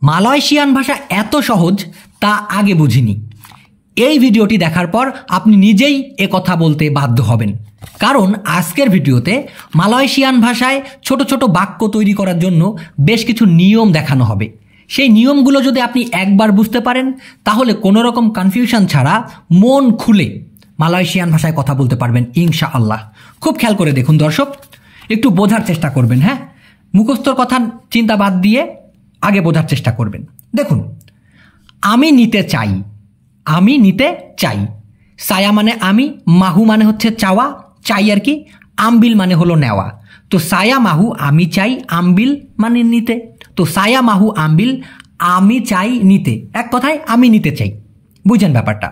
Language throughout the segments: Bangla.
মালয়েশিয়ান ভাষা এত সহজ তা আগে বুঝিনি। এই ভিডিওটি দেখার পর আপনি নিজেই কথা বলতে বাধ্য হবেন, কারণ আজকের ভিডিওতে মালয়েশিয়ান ভাষায় ছোট ছোট বাক্য তৈরি করার জন্য বেশ কিছু নিয়ম দেখানো হবে। সেই নিয়মগুলো যদি আপনি একবার বুঝতে পারেন তাহলে কোনো রকম কনফিউশন ছাড়া মন খুলে মালয়েশিয়ান ভাষায় কথা বলতে পারবেন ইনশাআল্লাহ। খুব খেয়াল করে দেখুন দর্শক, একটু বোঝার চেষ্টা করবেন। হ্যাঁ, মুখস্থর কথা চিন্তা বাদ দিয়ে আগে বোঝার চেষ্টা করবেন। দেখুন, আমি নিতে চাই, আমি নিতে চাই। সায়া মানে আমি, মাহু মানে হচ্ছে চাওয়া, চাই আর কি, আমবিল মানে হলো নেওয়া। তো সায়া মাহু আমি চাই, আমবিল মানে নিতে। তো সায়া মাহু আমবিল, আমি চাই নিতে, এক কথায় আমি নিতে চাই। বুঝেন ব্যাপারটা?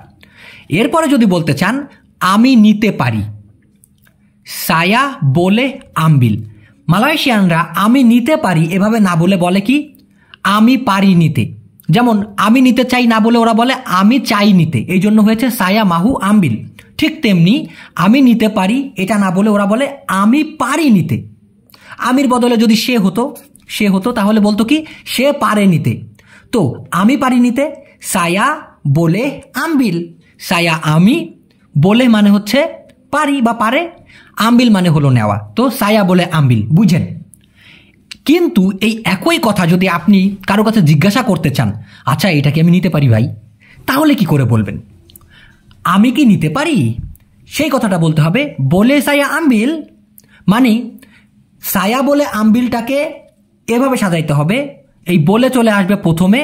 এরপরে যদি বলতে চান আমি নিতে পারি, সায়া বলে আমবিল। মালয়েশিয়ানরা আমি নিতে পারি এভাবে না বলে বলে কি আমি পারি নিতে। যেমন আমি নিতে চাই না বলে ওরা বলে আমি চাই নিতে, এই জন্য হয়েছে সায়া মাহু আমবিল। ঠিক তেমনি আমি নিতে পারি এটা না বলে ওরা বলে আমি পারি নিতে। আমির বদলে যদি সে হতো তাহলে বলতো কি সে পারে নিতে। তো আমি পারি নিতে, সায়া বলে আমবিল। সায়া আমি, বলে মানে হচ্ছে পারি বা পারে, আমবিল মানে হলো নেওয়া। তো সায়া বলে আমবিল। বুঝেন? কিন্তু এই একই কথা যদি আপনি কারো কাছে জিজ্ঞাসা করতে চান, আচ্ছা এটা কি আমি নিতে পারি ভাই, তাহলে কি করে বলবেন? আমি কি নিতে পারি, সেই কথাটা বলতে হবে বলে সায়া আমবিল। মানে সায়া বলে আমবিলটাকে এভাবে সাজাইতে হবে, এই বলে চলে আসবে প্রথমে,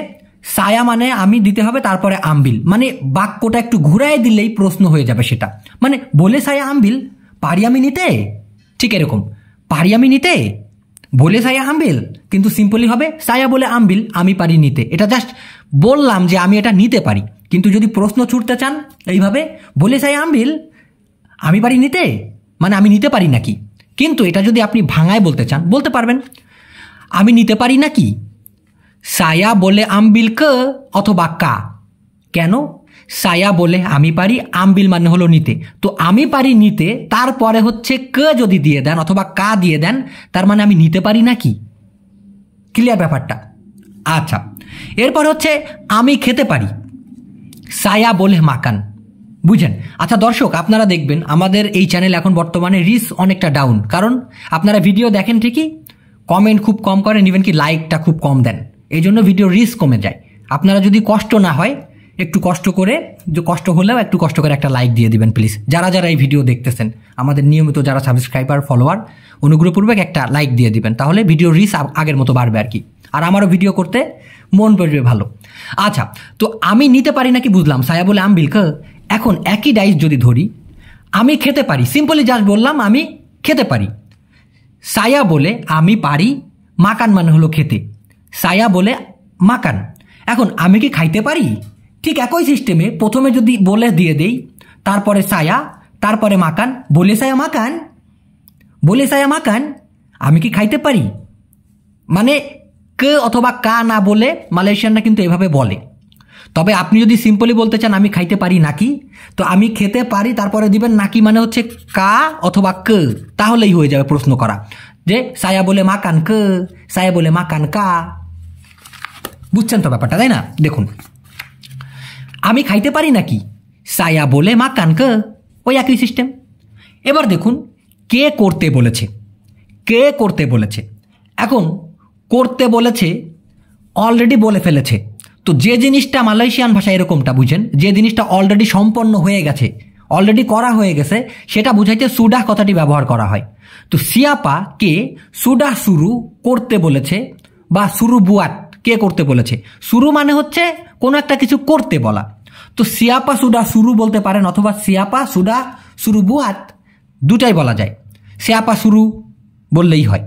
সায়া মানে আমি দিতে হবে, তারপরে আমবিল। মানে বাক্যটা একটু ঘুরাই দিলেই প্রশ্ন হয়ে যাবে সেটা। মানে বলে সায়া আমবিল, পারি আমি নিতে, ঠিক এরকম, পারি আমি নিতে, বলে সায়া আমবিল। কিন্তু সিম্পলি হবে সায়া বলে আমবিল, আমি পারি নিতে। এটা জাস্ট বললাম যে আমি এটা নিতে পারি। কিন্তু যদি প্রশ্ন ছুটতে চান এইভাবে বলে সায়া আমবিল, আমি পারি নিতে, মানে আমি নিতে পারি নাকি। কিন্তু এটা যদি আপনি ভাঙায় বলতে চান বলতে পারবেন আমি নিতে পারি নাকি, সায়া বলে আমবিল কে অথবা কা। কেন? সায়া বলে আমি পারি, আমবিল মানে হলো নিতে। তো আমি পারি নিতে, তারপরে হচ্ছে কে যদি দিয়ে দেন অথবা কা দিয়ে দেন, তার মানে আমি নিতে পারি নাকি। ক্লিয়ার ব্যাপারটা? আচ্ছা, এরপর হচ্ছে আমি খেতে পারি, সায়া বলে মাকান। বুঝেন? আচ্ছা দর্শক, আপনারা দেখবেন আমাদের এই চ্যানেল এখন বর্তমানে রিচ অনেকটা ডাউন, কারণ আপনারা ভিডিও দেখেন ঠিকই, কমেন্ট খুব কম করেন, ইভেন কি লাইকটা খুব কম দেন, এই জন্য ভিডিও রিচ কমে যায়। আপনারা যদি কষ্ট না হয় একটু কষ্ট করে, যে কষ্ট হলেও একটু কষ্ট করে একটা লাইক দিয়ে দিবেন প্লিজ। যারা যারা এই ভিডিও দেখতেছেন, আমাদের নিয়মিত যারা সাবস্ক্রাইবার ফলোয়ার, অনুগ্রহপূর্বক একটা লাইক দিয়ে দিবেন, তাহলে ভিডিও রিচ আগের মতো বাড়বে আর কি। আর আমারও ভিডিও করতে মন পড়বে ভালো। আচ্ছা, তো আমি নিতে পারি নাকি বুঝলাম, সায়া বলে আমবিল কে। এখন একই ডাইস যদি ধরি, আমি খেতে পারি, সিম্পলি জাস্ট বললাম আমি খেতে পারি, সায়া বলে আমি পারি, মাকান মানে হলো খেতে, সায়া বলে মাকান। এখন আমি কি খাইতে পারি, ঠিক একই সিস্টেমে প্রথমে যদি বলে দিয়ে দেই, তারপরে সায়া, তারপরে মাকান, বলে সায়া মাকান, বলে সায়া মাকান, আমি কি খাইতে পারি। মানে কে অথবা কা না বলে মালয়েশিয়ানরা কিন্তু এভাবে বলে। তবে আপনি যদি সিম্পলি বলতে চান আমি খাইতে পারি নাকি, তো আমি খেতে পারি তারপরে দিবেন নাকি মানে হচ্ছে কা অথবা কে, তাহলেই হয়ে যাবে প্রশ্ন করা, যে সায়া বলে মাকান কে, সায়া বলে মাকান কা। বুঝছেন তো ব্যাপারটা, তাই না? দেখুন, আমি খাইতে পারি নাকি, সায়া বলে মাকান কে, ওই একই সিস্টেম। এবার দেখুন কে করতে বলেছে, কে করতে বলেছে। এখন করতে বলেছে অলরেডি বলে ফেলেছে। তো যে জিনিসটা মালয়েশিয়ান ভাষা এরকমটা বুঝেন, যে জিনিসটা অলরেডি সম্পন্ন হয়ে গেছে, অলরেডি করা হয়ে গেছে, সেটা বুঝাইতে সুডাহ কথাটি ব্যবহার করা হয়। তো সিয়াপা কে সুডাহ শুরু করতে বলেছে, বা শুরু বুয়াত কে করতে বলেছে। শুরু মানে হচ্ছে কোনো একটা কিছু করতে বলা। তো সিয়াপা সুডা শুরু বলতে পারেন, অথবা সিয়াপা সুডা শুরু বুয়াত, দুটাই বলা যায়। সিয়াপা শুরু বললেই হয়।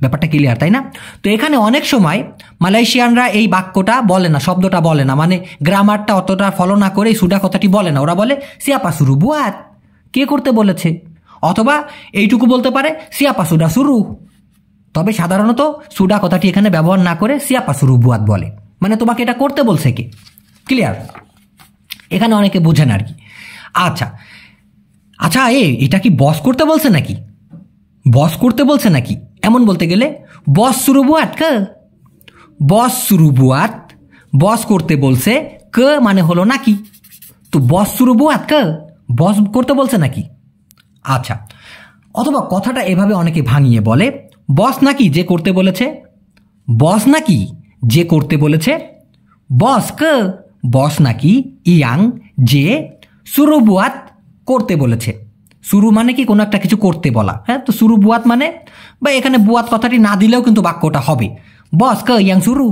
ব্যাপারটা ক্লিয়ার, তাই না? তো এখানে অনেক সময় মালয়েশিয়ানরা এই বাক্যটা বলে না, শব্দটা বলে না, মানে গ্রামারটা অতটা ফলো না করে সুডা কথাটি বলে না। ওরা বলে সিয়াপা শুরু বুয়াত, কে করতে বলেছে, অথবা এইটুকু বলতে পারে সিয়াপা সুডা শুরু। তবে সাধারণত সুডা কথাটি এখানে ব্যবহার না করে সিয়াপা শুরু বুয়াত বলে, মানে তোমাকে এটা করতে বলছে কে। ক্লিয়ার? এখানে অনেকে বোঝেন আর কি। আচ্ছা আচ্ছা, এটা কি বস করতে বলছে নাকি, বস করতে বলছে নাকি, এমন বলতে গেলে বস শুরু বুয়াত কে, বস শুরু বুয়াত, বস করতে বলছে, কে মানে হলো নাকি। তো বস শুরু বুয়াত কে, বস করতে বলছে নাকি। আচ্ছা, অথবা কথাটা এভাবে অনেকে ভাঙিয়ে বলে, বস নাকি যে করতে বলেছে, বস নাকি যে করতে বলেছে, বস কে, বস নাকি ইয়াং যে শুরু বুয়াত করতে বলেছে। শুরু মানে কি কোনো একটা কিছু করতে বলা, হ্যাঁ। তো শুরু বুয়াত মানে, বা এখানে বুয়াত কথাটি না দিলেও কিন্তু বাক্যটা হবে, বস কে ইয়াং শুরু,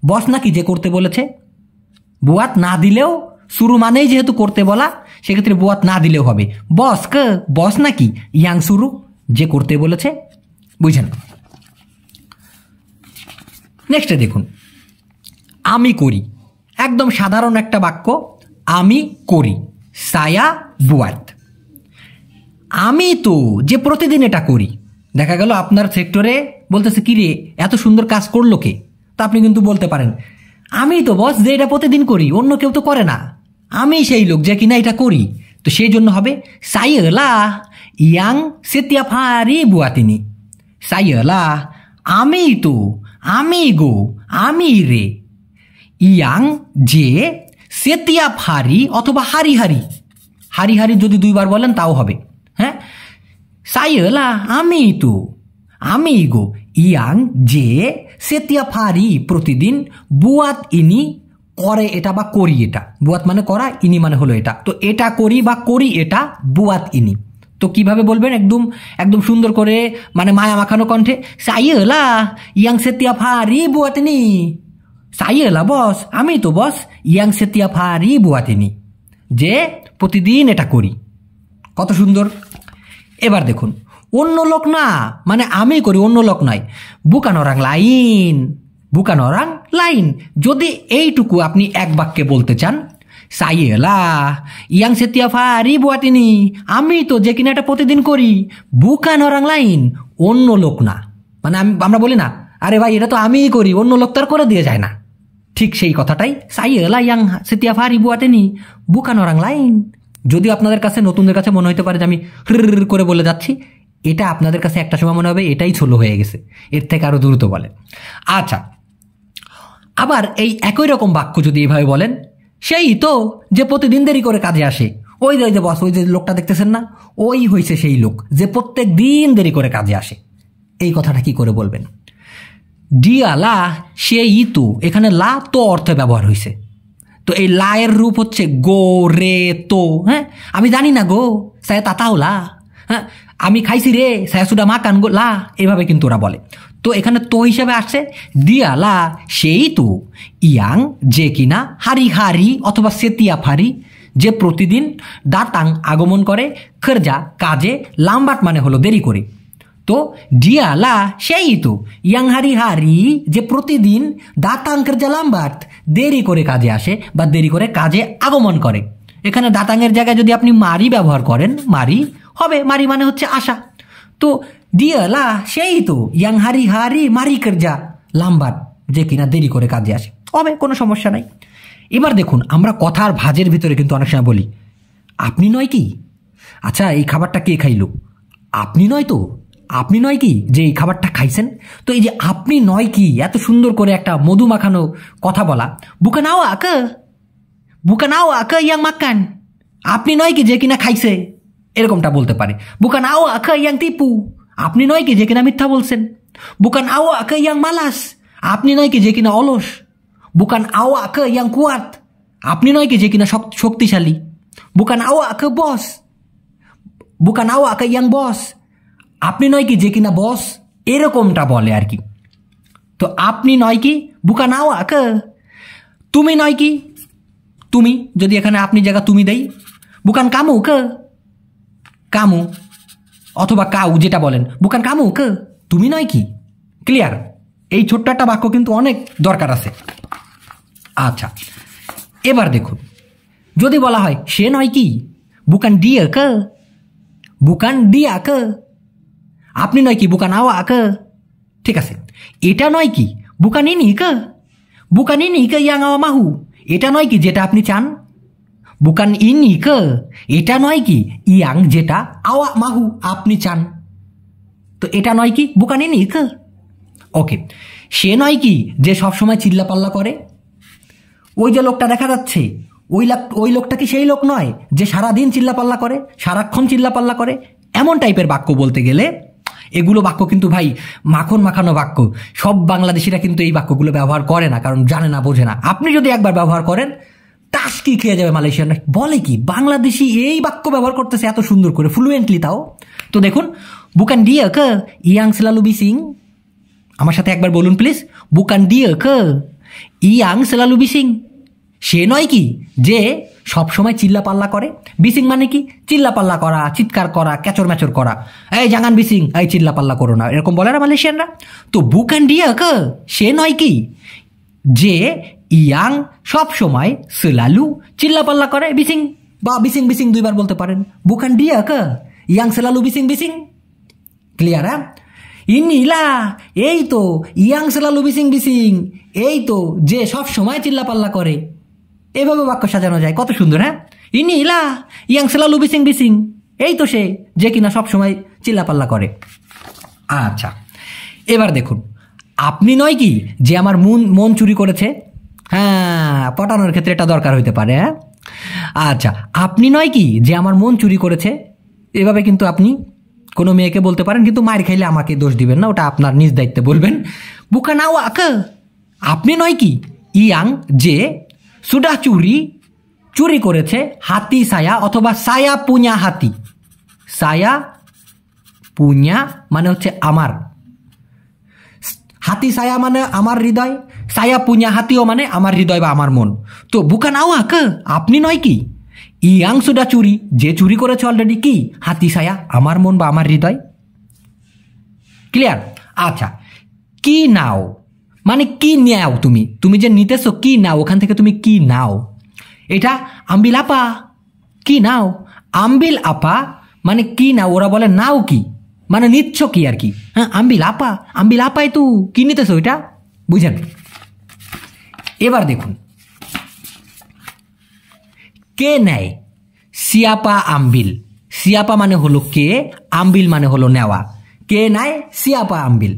বস নাকি যে করতে বলেছে। বুয়াত না দিলেও, শুরু মানেই যেহেতু করতে বলা, সেক্ষেত্রে বুয়াত না দিলেও হবে, বস কে, বস নাকি ইয়াং শুরু যে করতে বলেছে। বুঝছেন। নেক্সটে দেখুন, আমি করি, একদম সাধারণ একটা বাক্য, আমি করি, সায়া বুয়াত। আমি তো যে প্রতিদিন এটা করি, দেখা গেল আপনার সেক্টরে বলতেছে কি রে এত সুন্দর কাজ করলো কে, তা আপনি কিন্তু বলতে পারেন আমি তো বস যে এটা প্রতিদিন করি, অন্য কেউ তো করে না, আমি সেই লোক যে কিনা এটা করি। তো সেই জন্য হবে সাইলা ইয়াং সেতিয়াফারি বুয়াতিনি। সাইলা আমি তো, আমি গো, আমি রে, ইয়াং যে সেতিয়াফারি অথবা হারি হারি, হারি হারি যদি দুইবার বলেন তাও হবে, হ্যাঁ। সাইলা আমি তো, আমি গো, ইয়াং যে সেতিয়াফারি প্রতিদিন, বুয়াত ইনি করে এটা বা করি এটা, বুয়াত মানে করা, ইনি মানে হলো এটা। তো এটা করি বা করি এটা, বুয়াত ইনি। তো কিভাবে বলবেন একদম একদম সুন্দর করে, মানে মায়া মাখানো কণ্ঠে, সাইলা ইয়াং সেতিয়াফারি বুয়াত ইনি। সাইলা বস, আমি তো বস, ইয়াং সেতিয়াফারি বুয়াত ইনি, যে প্রতিদিন এটা করি। কত সুন্দর। এবার দেখুন, অন্য লোক না, মানে আমি করি, অন্য লোক নয়, বুকান orang lain, বুকান orang lain। যদি এইটুকু আপনি এক বাক্যে বলতে চান, সাইলা ইয়াং সেতিয়াফারি বুয়াত ইনি, আমি তো যে কিনা এটা প্রতিদিন করি, বুকান orang lain, অন্য লোক না। মানে আমরা বলি না, আরে ভাই এটা তো আমিই করি, অন্য লোক তার করে দিয়ে যায় না, ঠিক সেই কথাটাই, সাইলা ইয়াং সেতিয়াফারি বুয়াত ইনি, বুকান orang lain। যদিও আপনাদের কাছে, নতুনদের কাছে মনে হতে পারে যে আমি হ্র করে বলে যাচ্ছি, এটা আপনাদের কাছে একটা সময় মনে হবে এটাই ছোলো হয়ে গেছে, এর থেকে আরো দ্রুত বলে। আচ্ছা, আবার এই একই রকম বাক্য যদি এভাবে বলেন, সেই তো যে প্রতিদিন দেরি করে কাজে আসে, ওই যে বস, ওই যে লোকটা দেখতেছেন না, ওই হয়েছে সেই লোক যে প্রত্যেক দিন দেরি করে কাজে আসে। এই কথাটা কি করে বলবেন, ডিয়া লা সেই তো, এখানে লা তো অর্থে ব্যবহার হয়েছে। তো এই লা এর রূপ হচ্ছে গো রে তো, হ্যাঁ। আমি জানি না গো, সায়া তাতাও লা, হ্যাঁ। আমি খাইছি রে, সায়া সুডা মাকান গো লা, এভাবে কিন্তু ওরা বলে। তো এখানে তো হিসাবে আসছে দিয়া লা সেই তো, ইয়াং যে কিনা, হারি হারি অথবা সেতিয়াফারি যে প্রতিদিন, দাতাং আগমন করে, খরজা কাজে, লাম্বাট মানে হলো দেরি করে। তো ডিয়া লা সেই তো, ইয়াং হারি হারি যে প্রতিদিন, দাতাং খরজা লাম্বাট দেরি করে কাজে আসে বা দেরি করে কাজে আগমন করে। এখানে দাতাংয়ের জায়গায় যদি আপনি মারি ব্যবহার করেন, মারি হবে, মারি মানে হচ্ছে আশা। তো ডিয়া লা সেই তো, ইয়াং হারি হারি মারি খরজা লাম্বাট যে কিনা দেরি করে কাজে আসে, হবে, কোনো সমস্যা নাই। এবার দেখুন, আমরা কথার ভাজের ভিতরে কিন্তু অনেক সময় বলি আপনি নয় কি, আচ্ছা এই খাবারটা কে খাইলো, আপনি নয় তো, আপনি নয় কি যে এই খাবারটা খাইছেন। তো এই যে আপনি নয় কি, এত সুন্দর করে একটা মধু মাখানো কথা বলা, বুকান আওয়া কে, বুকান আওয়া কে ইয়াং মাকান, আপনি নয় কি যে কিনা খাইছে, এরকমটা বলতে পারে। বুকান আওয়া কে ইয়াং টিপু, আপনি নয় কি যে কিনা মিথ্যা বলছেন। বুকান আওয়া কে ইয়াং মালাস, আপনি নয় কি যে কিনা অলস। বুকান আওয়া কে ইয়াং কুয়াত, আপনি নয় কি যে কিনা শক্তিশালী। বুকান আওয়া কে বস, বুকান আওয়া কে ইয়াং বস, আপনি নয় কি যে কিনা বস, এরকমটা বলে আর কি। তো আপনি নয় কি, বুকান আওয়া কে, তুমি নয় কি, তুমি যদি এখানে আপনি জায়গা তুমি দেই, বুকান কামু কে, কামু অথবা কাউ যেটা বলেন, বুকান কামু কে, তুমি নয় কি। ক্লিয়ার? এই ছোট্ট একটা বাক্য কিন্তু অনেক দরকার আছে। আচ্ছা, এবার দেখুন, যদি বলা হয় সে নয় কি, বুকান ডিয়া কে, বুকান ডিয়া কে, আপনি নয় কি, বুকান আওয়া কে, ঠিক আছে। এটা নয় কি, বুকান ইনি কে, বুকান ইনি কে ইয়াং আওয়া মাহু, এটা নয় কি যেটা আপনি চান। বুকান ইনি কে, এটা নয় কি ইয়াং যেটা, আওয়া মাহু আপনি চান। তো এটা নয় কি, বুকান ইনি কে। ওকে, সে নয় কি যে সবসময় চিল্লাপাল্লা করে? ওই যে লোকটা দেখা যাচ্ছে, ওই লোকটা কি সেই লোক নয় যে সারাদিন চিল্লাপাল্লা করে, সারাক্ষণ চিল্লাপাল্লা করে? এমন টাইপের বাক্য বলতে গেলে এগুলো বাক্য কিন্তু ভাই মাখন মাখানো বাক্য। সব বাংলাদেশিরা কিন্তু এই বাক্যগুলো ব্যবহার করে না, কারণ জানে না, বোঝে না। আপনি যদি একবার ব্যবহার করেন টাস্কি খেয়ে যাবে মালয়েশিয়ানরা। বলে কি বাংলাদেশি এই বাক্য ব্যবহার করতেছে এত সুন্দর করে, ফ্লুয়েন্টলি তাও। তো দেখুন, বুকান dia ke yang selalu bising? আমার সাথে একবার বলুন প্লিজ, বুকান dia ke yang selalu bising? সে নয় কি যে সবসময় চিল্লাপাল্লা করে? বিসিং মানে কি? চিল্লাপাল্লা করা, চিৎকার করা, ক্যাচর ম্যাচর করা। এই জাঙ্গান বিসিং, এই চিল্লাপাল্লা করো না, এরকম বলে না মালয়েশিয়ানরা। তো বুকান dia ke সে নয় কি যে ইয়াং সব সময় selalu চিল্লাপাল্লা করে, বিসিং বা বিসিং বিসিং দুইবার বলতে পারেন। বুকান dia ke yang selalu বিসিং বিসিং। ক্লিয়ার? হ্যাঁ, ইনিলা এই তো ইয়াং selalu বিসিং বিসিং, এই তো যে সব সময় চিল্লাপাল্লা করে। এভাবে বাক্য সাজানো যায়, কত সুন্দর। হ্যাঁ, ইনিলা ইয়াং selalu বিসিং বিসিং, এই তো সে যে কিনা সব সময় চিল্লাপাল্লা করে। আচ্ছা, এবার দেখুন, আপনি নয় কি যে আমার মন চুরি করেছে? হ্যাঁ, পটানোর ক্ষেত্রে এটা দরকার হইতে পারে। হ্যাঁ, আচ্ছা, আপনি নয় কি যে আমার মন চুরি করেছে? এভাবে কিন্তু আপনি কোনো মেয়েকে বলতে পারেন, কিন্তু মার খাইলে আমাকে দোষ দিবেন না, ওটা আপনার নিজ দায়িত্বে বলবেন। বুকান awak ke আপনি নয় কি ইয়াং যে সুডা চুরি করেছে হাতি saya অথবা saya punya hati। saya punya মানে হচ্ছে আমার, হাতি saya মানে আমার হৃদয়, saya punya hatiও মানে আমার হৃদয় বা আমার মন। তো বুকান awak ke আপনি নয় কি ইয়াং সুডা যে চুরি করেছে অলরেডি কি হাতি saya আমার মন বা আমার হৃদয়। ক্লিয়ার? আচ্ছা, কি নাও মানে কি নাও? তুমি যে নিতেছো কি নাও, ওখান থেকে তুমি কি নাও? এটা আম্বিল আপা, কি নাও? আম্বিল আপা মানে কি নাও, ওরা বলে নাও কি মানে নিচ্ছ কি আর কি। হ্যাঁ, আম্বিল আপাই তু কি নিতেছো, এটা বুঝেন। এবার দেখুন, কে নেয়? সিয়াপা আম্বিল। সিয়াপা মানে হলো কে, আম্বিল মানে হলো নেওয়া। কে নেয়? সিয়াপা আম্বিল।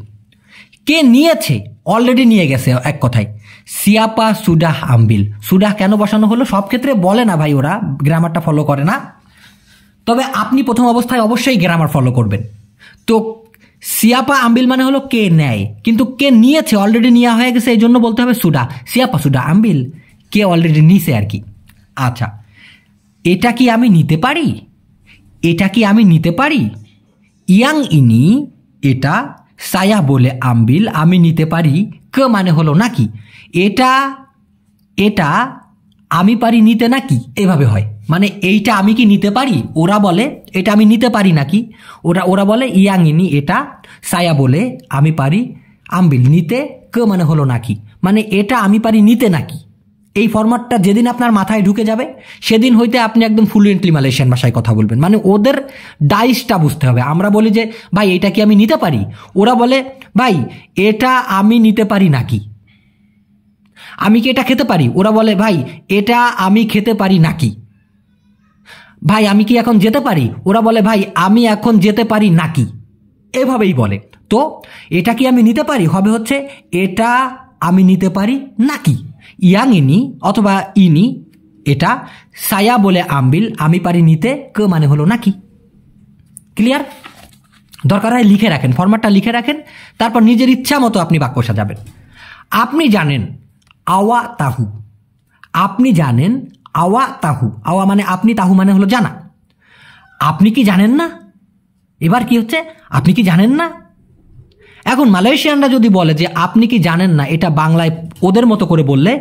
কে নিয়েছে? অলরেডি নিয়ে গেছে, এক কথায় সিয়াপা সুডাহ আম্বিল। সুডাহ কেন বসানো হলো? সব ক্ষেত্রে বলে না ভাই, ওরা গ্রামারটা ফলো করে না। তবে আপনি প্রথম অবস্থায় অবশ্যই গ্রামার ফলো করবেন। তো সিয়াপা আম্বিল মানে হলো কে নেয়, কিন্তু কে নিয়েছে অলরেডি নেওয়া হয়ে গেছে, এই জন্য বলতে হবে সুডা, সিয়াপা সুডা আম্বিল, কে অলরেডি নিছে আর কি। আচ্ছা, এটা কি আমি নিতে পারি? এটা কি আমি নিতে পারি? ইয়াং ইনি এটা, সায়া বলে আম্বিল আমি নিতে পারি, কে মানে হলো নাকি। এটা আমি পারি নিতে নাকি, এভাবে হয়। মানে এইটা আমি কি নিতে পারি? ওরা বলে এটা আমি নিতে পারি নাকি। ওরা বলে ইয়াং ইনি এটা, সায়া বলে আমি পারি আম্বিল নিতে, কে মানে হলো নাকি। মানে এটা আমি পারি নিতে নাকি। এই ফরম্যাটটা যেদিন আপনার মাথায় ঢুকে যাবে সেদিন হইতে আপনি একদম ফ্লুয়েন্টলি মালয়েশিয়ান ভাষায় কথা বলবেন। মানে ওদের ডাইসটা বুঝতে হবে। আমরা বলি যে ভাই এটা কি আমি নিতে পারি, ওরা বলে ভাই এটা আমি নিতে পারি নাকি। আমি কি এটা খেতে পারি, ওরা বলে ভাই এটা আমি খেতে পারি নাকি। ভাই আমি কি এখন যেতে পারি, ওরা বলে ভাই আমি এখন যেতে পারি নাকি। এভাবেই বলে। তো এটা কি আমি নিতে পারি হবে হচ্ছে এটা আমি নিতে পারি নাকি। ইয়াং ইনি অথবা ইনি এটা, সায়া বলে আম্বিল আমি পারি নিতে, কে মানে হলো নাকি। ক্লিয়ার? দরকার হয় লিখে রাখেন, ফরম্যাটটা লিখে রাখেন, তারপর নিজের ইচ্ছা মতো আপনি বাক্য সাজাবেন। আপনি জানেন আওয়া তাহু, আপনি জানেন আওয়া তাহু, আওয়া মানে আপনি, তাহু মানে হলো জানা। আপনি কি জানেন না, এবার কি হচ্ছে আপনি কি জানেন না। এখন মালয়েশিয়ানরা যদি বলে যে আপনি কি জানেন না, এটা বাংলায় ওদের মতো করে বললে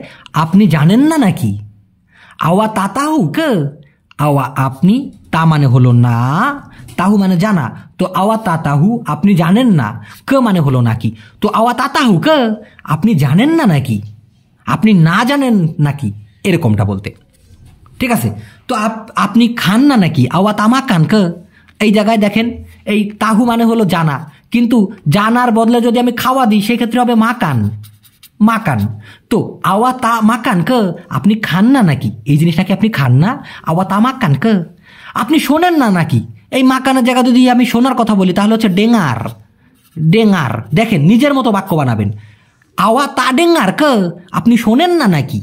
আপনি জানেন না নাকি। আওয়া তাতাহু কে, আওয়া আপনি, তা মানে হলো না, তাহু মানে জানা। তো আওয়া তাতাহু আপনি জানেন না, কে মানে হলো নাকি। তো আওয়া তাতাহু কে আপনি জানেন না নাকি, আপনি না জানেন নাকি, এরকমটা বলতে। ঠিক আছে? তো আপনি খান না নাকি, আওয়া তামা কান কে। এই জায়গায় দেখেন, এই তাহু মানে হলো জানা, কিন্তু জানার বদলে যদি আমি খাওয়া দিই সেক্ষেত্রে হবে মাকান। তো আওয়া তা মাকান কে আপনি খান না নাকি, এই জিনিসটাকে আপনি খান না, আওয়া তা মাকান কে আপনি শোনেন না নাকি। এই মাকানের জায়গা যদি আমি শোনার কথা বলি তাহলে হচ্ছে ডেঙ্গার, ডেঙ্গার, দেখেন নিজের মতো বাক্য বানাবেন। আওয়া তা ডেঙ্গার কে, আপনি শোনেন না নাকি?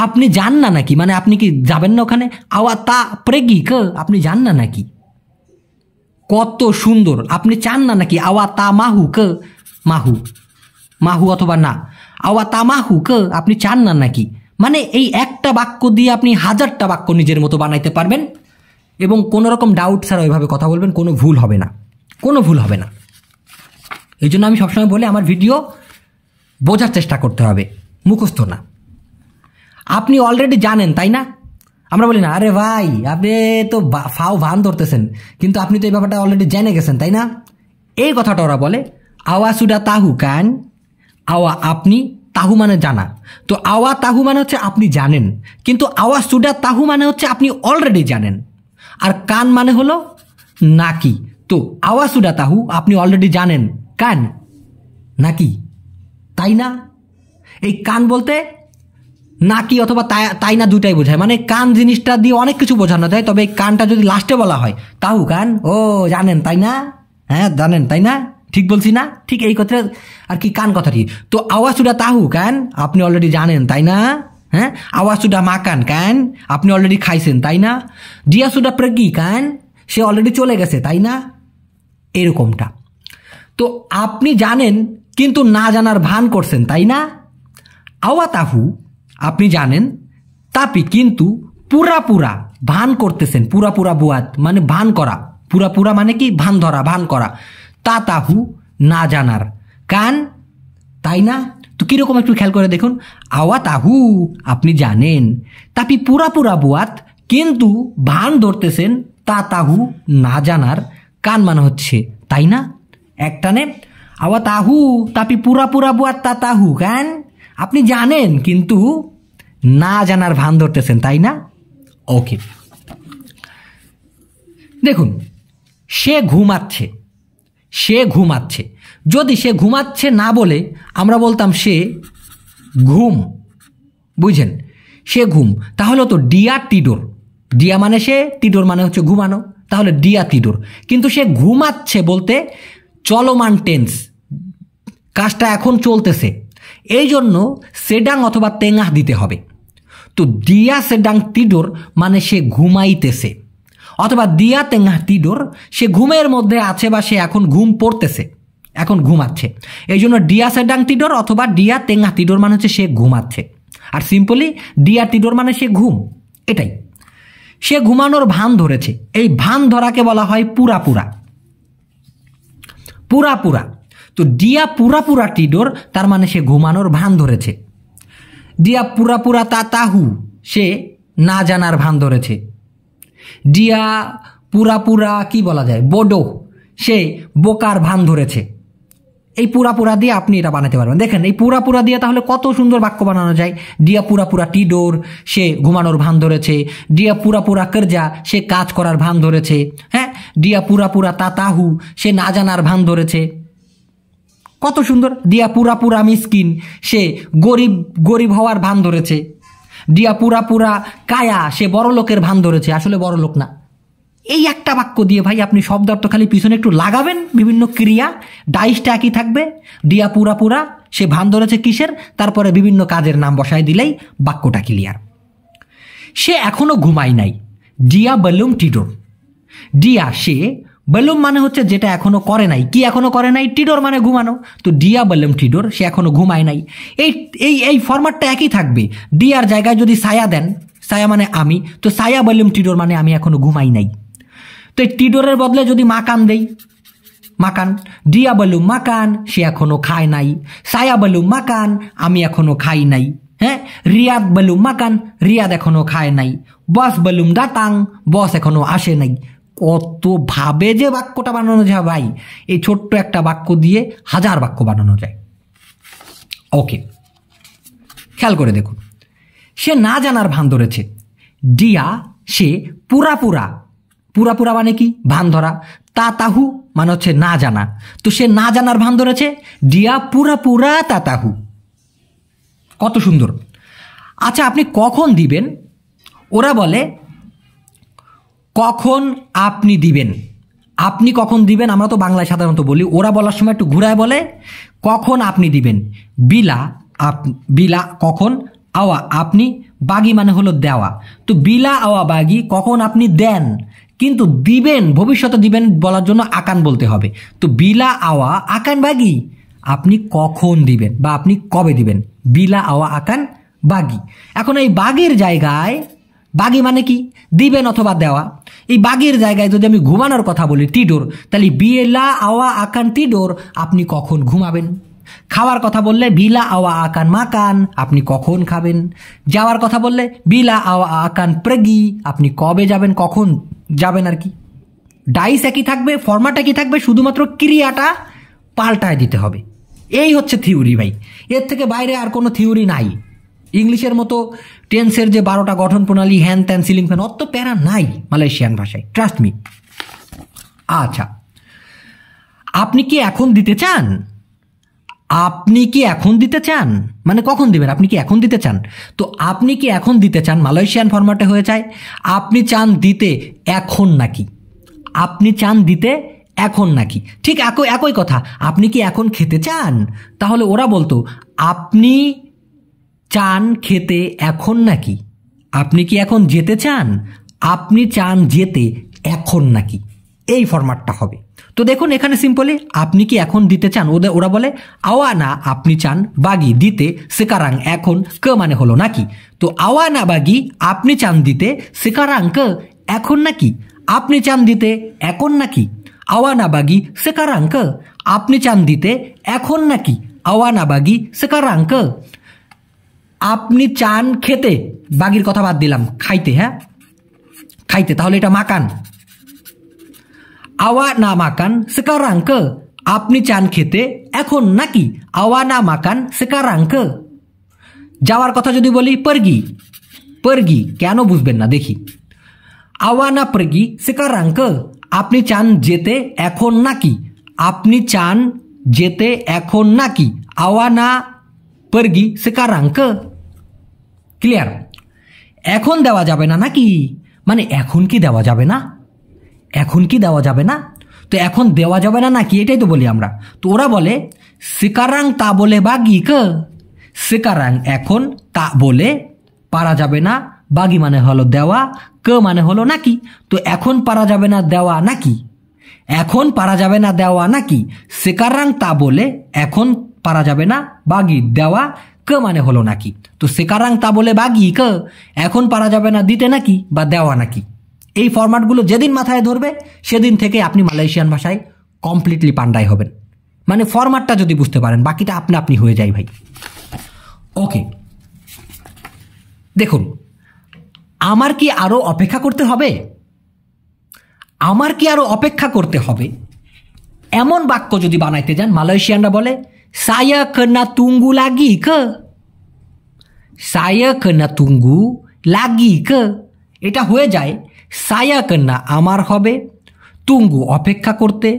আপনি যান না নাকি, মানে আপনি কি যাবেন না ওখানে? আওয়া তা প্রেগি কে, আপনি যান না নাকি? কত সুন্দর, আপনি চান না নাকি? আওয়া তা মাহু কে, মাহু মাহু অথবা না, আওয়া তা মাহু কে, আপনি চান না নাকি? মানে এই একটা বাক্য দিয়ে আপনি হাজারটা বাক্য নিজের মতো বানাইতে পারবেন এবং কোনো রকম ডাউট ছাড়া ওইভাবে কথা বলবেন, কোনো ভুল হবে না, কোনো ভুল হবে না। এই জন্য আমি সবসময় বলি আমার ভিডিও বোঝার চেষ্টা করতে হবে, মুখস্থ না। আপনি অলরেডি জানেন তাই না? আমরা বলি না আরে ভাই আপনি তো ফাও ভান ধরতেছেন, কিন্তু আপনি তো এই ব্যাপারটা অলরেডি জেনে গেছেন তাই না? এই কথাটা ওরা বলে আওয়া সুডা তাহু কান, আওয়া আপনি, তাহু মানে জানা। তো আওয়া তাহু মানে হচ্ছে আপনি জানেন, কিন্তু আওয়া সুডা তাহু মানে হচ্ছে আপনি অলরেডি জানেন। আর কান মানে হলো নাকি। তো আওয়া সুডা তাহু আপনি অলরেডি জানেন, কান নাকি, তাই না? এই কান বলতে নাকি অথবা তাই না দুটাই বোঝায়, মানে কান জিনিসটা দিয়ে অনেক কিছু বোঝানো যায়, তবে এই কানটা যদি লাস্টে বলা হয় তাহু কান, ও জানেন তাই না, হ্যাঁ জানেন তাই না, ঠিক বলছি না? ঠিক এই কথা আর কি কান কথাটি। তো আওয়াজুডা তাহু কান, আপনি অলরেডি জানেন তাই না? হ্যাঁ, আওয়াজুডা মাকান কান, আপনি অলরেডি খাইছেন তাই না? ডিয়াসুডা প্রেগি কান, সে অলরেডি চলে গেছে তাই না? এরকমটা। তো আপনি জানেন কিন্তু না জানার ভান করছেন তাই না? আওয়া তাহু আপনি জানেন, তাপি কিন্তু পুরা পুরা ভান করতেছেন, পুরা পুরা বুয়াত মানে ভান করা, পুরা পুরা মানে কি ভান ধরা, ভান করা। তা তাহু না জানার, কান তাই না? তো কিরকম একটু খেয়াল করে দেখুন, আওয়া তাহু আপনি জানেন, তাপি পুরা পুরা বুয়াত কিন্তু ভান ধরতেছেন, তা তাহু না জানার, কান মানে হচ্ছে তাই না? একটানে আওয়া তাহু তাপি পুরা পুরা বুয়াত তা তাহু কান, আপনি জানেন কিন্তু না জানার ভান ধরতেছেন তাই না? ওকে, দেখুন সে ঘুমাচ্ছে, সে ঘুমাচ্ছে। যদি সে ঘুমাচ্ছে না বলে আমরা বলতাম সে ঘুম, বুঝছেন? সে ঘুম, তাহলে তো ডিয়া টিডোর, ডিয়া মানে সে, টিডোর মানে হচ্ছে ঘুমানো, তাহলে ডিয়া টিডোর। কিন্তু সে ঘুমাচ্ছে বলতে চলমান টেন্স, কাজটা এখন চলতেছে, এই জন্য সেডাং অথবা তেঙ্গাহ দিতে হবে। তো দিয়া সেডাং টিডোর মানে সে ঘুমাইতেছে, অথবা দিয়া তেঙ্গাহ টিডোর সে ঘুমের মধ্যে আছে বা সে এখন ঘুম পড়তেছে, এখন ঘুমাচ্ছে। এই জন্য ডিয়া সেডাং টিডোর অথবা ডিয়া তেঙ্গাহ টিডোর মানে হচ্ছে সে ঘুমাচ্ছে। আর সিম্পলি ডিয়া টিডোর মানে সে ঘুম, এটাই। সে ঘুমানোর ভান ধরেছে, এই ভান ধরাকে বলা হয় পুরা পুরা, পুরা পুরা। তো ডিয়া পুরা পুরা টিডোর তার মানে সে ঘুমানোর ভান ধরেছে। ডিয়া পুরা পুরা তা তাহু সে না জানার ভান ধরেছে। ডিয়া পুরা পুরা কি বলা যায়, বোডো সে বোকার ভান ধরেছে। এই পুরা পুরা দিয়ে আপনি এটা বানাতে পারবেন। দেখেন এই পুরা পুরা দিয়ে তাহলে কত সুন্দর বাক্য বানানো যায়। ডিয়া পুরা পুরা টিডোর সে ঘুমানোর ভান ধরেছে। ডিয়া পুরা পুরা করজা সে কাজ করার ভান ধরেছে। হ্যাঁ, ডিয়া পুরা পুরা তা তাহু সে না জানার ভান ধরেছে। কত সুন্দর। ডিয়া পুরা পুরা মিসকিন সে গরিব গরিব হওয়ার ভান ধরেছে। ডিয়া পুরা পুরা কায়া সে বড় লোকের ভান ধরেছে, আসলে বড় লোক না। এই একটা বাক্য দিয়ে ভাই আপনি শব্দ অর্থ খালি পিছনে একটু লাগাবেন, বিভিন্ন ক্রিয়া, ডাইসটা একই থাকবে। ডিয়া পুরা পুরা সে ভান ধরেছে কিসের, তারপরে বিভিন্ন কাজের নাম বসায় দিলেই বাক্যটা ক্লিয়ার। সে এখনো ঘুমায় নাই, ডিয়া বেলুম টিডোর। ডিয়া সে, বেলুম মানে হচ্ছে যেটা এখনো করে নাই, কি এখনো করে নাই, টিডোর মানে ঘুমানো। তো ডিয়া বেলুম টিডোর সে এখনো ঘুমায় নাই। এই এই এই ফরম্যাটটা একই থাকবে। ডিয়ার জায়গায় যদি ছায়া দেন, ছায়া মানে আমি, তো ছায়া বেলুম টিডোর মানে আমি এখনো ঘুমাই নাই। তো এই টিডোরের বদলে যদি মাকান দেই, মাকান, ডিয়া বেলুম মাকান সে এখনো খায় নাই। ছায়া বেলুম মাকান আমি এখনো খাই নাই। হ্যাঁ, রিয়াদ বেলুম মাকান রিয়াদ এখনো খায় নাই। বস বেলুম দাতাং বস এখনো আসে নাই। কত ভাবে যে বাক্যটা বানানো যায় ভাই, এই ছোট্ট একটা বাক্য দিয়ে হাজার বাক্য বানানো যায়। ওকে, খেয়াল করে দেখুন, সে না জানার ভান ধরেছে। ডিয়া সে পুরা পুরা, পুরা পুরা মানে কি, ভান ধরা। তা তাহু মানে হচ্ছে না জানা, তো সে না জানার ভান ধরেছে। ডিয়া পুরা পুরা তা তাহু। কত সুন্দর। আচ্ছা, আপনি কখন দিবেন? ওরা বলে কখন আপনি দিবেন। আপনি কখন দিবেন আমরা তো বাংলায় সাধারণত বলি, ওরা বলার সময় একটু ঘুরায় বলে কখন আপনি দিবেন। বিলা বিলা কখন, আওয়া আপনি, বাগি মানে হলো দেওয়া। তো বিলা আওয়া বাগি কখন আপনি দেন, কিন্তু দিবেন ভবিষ্যতে দিবেন বলার জন্য আকান বলতে হবে। তো বিলা আওয়া আকান বাগি আপনি কখন দিবেন বা আপনি কবে দিবেন, বিলা আওয়া আকান বাগি। এখন এই বাগের জায়গায়, বাগি মানে কি দিবেন অথবা দেওয়া, এই বাগের জায়গায় যদি আমি ঘুমানোর কথা বলি টিডোর, তাহলে বিলা আওয়া আকান টিডোর আপনি কখন ঘুমাবেন। খাওয়ার কথা বললে বিলা আওয়া আকান মাকান আপনি কখন খাবেন। যাওয়ার কথা বললে বিলা আওয়া আকান প্রেগি আপনি কবে যাবেন, কখন যাবেন আর কি। ডাইস একই থাকবে, ফরম্যাট একই থাকবে, শুধুমাত্র ক্রিয়াটা পাল্টায় দিতে হবে। এই হচ্ছে থিওরি ভাই, এর থেকে বাইরে আর কোনো থিওরি নাই। ইংলিশের মতো টেন্সের যে 12টা গঠন প্রণালী হ্যান ত্যান সিলিং ফ্যান অত প্যারা নাই মালয়েশিয়ান ভাষায়, ট্রাস্ট মি। আচ্ছা, আপনি কি এখন দিতে চান, আপনি কি এখন দিতে চান মানে কখন দিবেন, আপনি কি এখন দিতে চান। তো আপনি কি এখন দিতে চান মালয়েশিয়ান ফরম্যাটে হয়ে যায় আপনি চান দিতে এখন নাকি, আপনি চান দিতে এখন নাকি। ঠিক একই কথা, আপনি কি এখন খেতে চান, তাহলে ওরা বলতো আপনি চান খেতে এখন নাকি। আপনি কি এখন যেতে চান, আপনি চান যেতে এখন নাকি, এই ফরম্যাটটা হবে। তো দেখুন এখানে সিম্পলি আপনি কি এখন দিতে চান, ওরা বলে আওয়া না আপনি চান বাগি দিতে সেকারাং এখন কে মানে হলো নাকি। তো আওয়া না বাগি আপনি চান দিতে সেকারাং কে এখন নাকি, আপনি চান দিতে এখন নাকি। আওয়া না বাগি সেকারাং কে আপনি চান দিতে এখন নাকি, আওয়া না বাগি সেকারাং কে। আপনি চান খেতে, বাগির কথা বাদ দিলাম, খাইতে, হ্যাঁ খাইতে, তাহলে এটা মাকান। আওয়া না মাকান সেকারাং কে আপনি চান খেতে এখন নাকি, আওয়া না মাকান সেকারাং কে। যাওয়ার কথা যদি বলি পারগি, পারগি কেন বুঝবেন না দেখি। আওয়া না পারগি সেকারাং কে আপনি চান যেতে এখন নাকি, আপনি চান যেতে এখন নাকি, আওয়া না পারগি সেকারাং কে। ক্লিয়ার। এখন দেওয়া যাবে না নাকি, মানে এখন কি দেওয়া যাবে না, এখন কি দেওয়া যাবে না। তো এখন দেওয়া যাবে না নাকি এটাই তো বলি আমরা। তো ওরা বলে সেকারাং তা বলে বাগি কে, সেকারাং এখন, তা বলে পারা যাবে না, বাগি মানে হলো দেওয়া, কে মানে হলো নাকি। তো এখন পারা যাবে না দেওয়া নাকি, এখন পারা যাবে না দেওয়া নাকি, সেকারাং তা বলে এখন পারা যাবে না বাগি দেওয়া, কে মানে হলো নাকি। তো সেকারাং তা বলে বাগি কে এখন পারা যাবে না দিতে নাকি বা দেওয়া নাকি। এই ফরম্যাটগুলো যেদিন মাথায় ধরবে সেদিন থেকে আপনি মালয়েশিয়ান ভাষায় কমপ্লিটলি পান্ডাই হবেন। মানে ফরম্যাটটা যদি বুঝতে পারেন বাকিটা আপনা আপনি হয়ে যায় ভাই। ওকে, দেখুন আমার কি আরো অপেক্ষা করতে হবে, আমার কি আরো অপেক্ষা করতে হবে এমন বাক্য যদি বানাইতে যান মালয়েশিয়ানরা বলে saya kena tunggu lagi ke, saya kena tunggu lagi ke। এটা হয়ে যায় saya kena আমার হবে, তুঙ্গু অপেক্ষা করতে,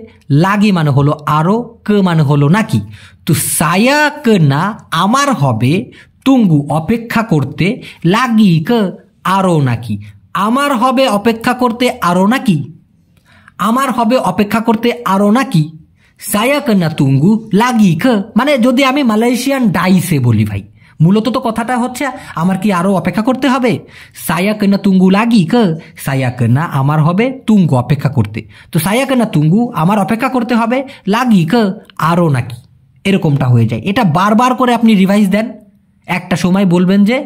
লাগি মানে হলো আরো, কে মানে হলো নাকি। তো saya kena আমার হবে, তুঙ্গু অপেক্ষা করতে, লাগি কে আরো নাকি। আমার হবে অপেক্ষা করতে আরো নাকি, আমার হবে অপেক্ষা করতে আরো নাকি। saya kena tunggu lagi ke মানে যদি আমি মালয়েশিয়ান ডাইসে বলি ভাই, মূলত তো কথাটা হচ্ছে আমার কি আরো অপেক্ষা করতে হবে। saya kena tunggu lagi ke, saya kena আমার হবে তুঙ্গু অপেক্ষা করতে। তো saya kena tunggu আমার অপেক্ষা করতে হবে, লাগি ke আরো নাকি, এরকমটা হয়ে যায়। এটা বারবার করে আপনি রিভাইজ দেন, একটা সময় বলবেন যে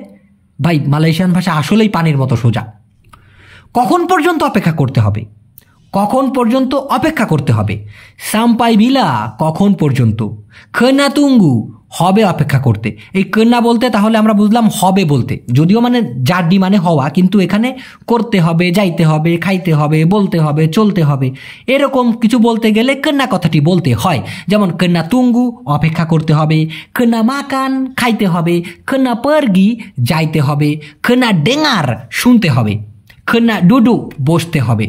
ভাই মালয়েশিয়ান ভাষা আসলেই পানির মতো সোজা। কখন পর্যন্ত অপেক্ষা করতে হবে, কখন পর্যন্ত অপেক্ষা করতে হবে। সাম্পাই বিলা কখন পর্যন্ত, খেনা তুঙ্গু হবে অপেক্ষা করতে। এই কেনা বলতে তাহলে আমরা বুঝলাম হবে বলতে, যদিও মানে জাড্ডি মানে হওয়া, কিন্তু এখানে করতে হবে, যাইতে হবে, খাইতে হবে, বলতে হবে, চলতে হবে, এরকম কিছু বলতে গেলে কেনা কথাটি বলতে হয়। যেমন কেনা তুঙ্গু অপেক্ষা করতে হবে, কেনা মাকান খাইতে হবে, কেনা পারগি যাইতে হবে, কেনা ডেঙ্গার শুনতে হবে, কেনা ডুডু বসতে হবে।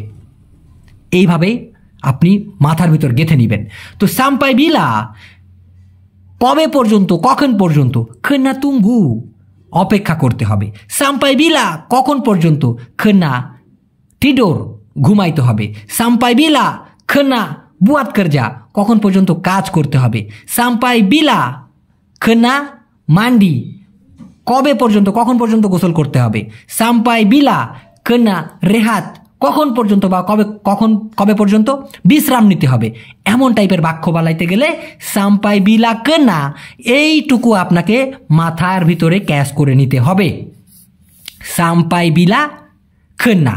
এইভাবেই আপনি মাথার ভিতর গেঁথে নেবেন। তো সাম্পাই বিলা কবে পর্যন্ত, কখন পর্যন্ত, খেনা তুঙ্গু অপেক্ষা করতে হবে। সাম্পাই বিলা কখন পর্যন্ত, খেনা টিডোর ঘুমাইতে হবে। সাম্পাই বিলা kena buat kerja, কখন পর্যন্ত কাজ করতে হবে। sampai bila kena mandi, কবে পর্যন্ত কখন পর্যন্ত গোসল করতে হবে। sampai bila kena rehat, কখন পর্যন্ত বা কবে পর্যন্ত বিশ্রাম নিতে হবে। এমন টাইপের বাক্য বানাইতে গেলে sampai bila kena এইটুকু আপনাকে মাথার ভিতরে ক্যাচ করে নিতে হবে। sampai bila kena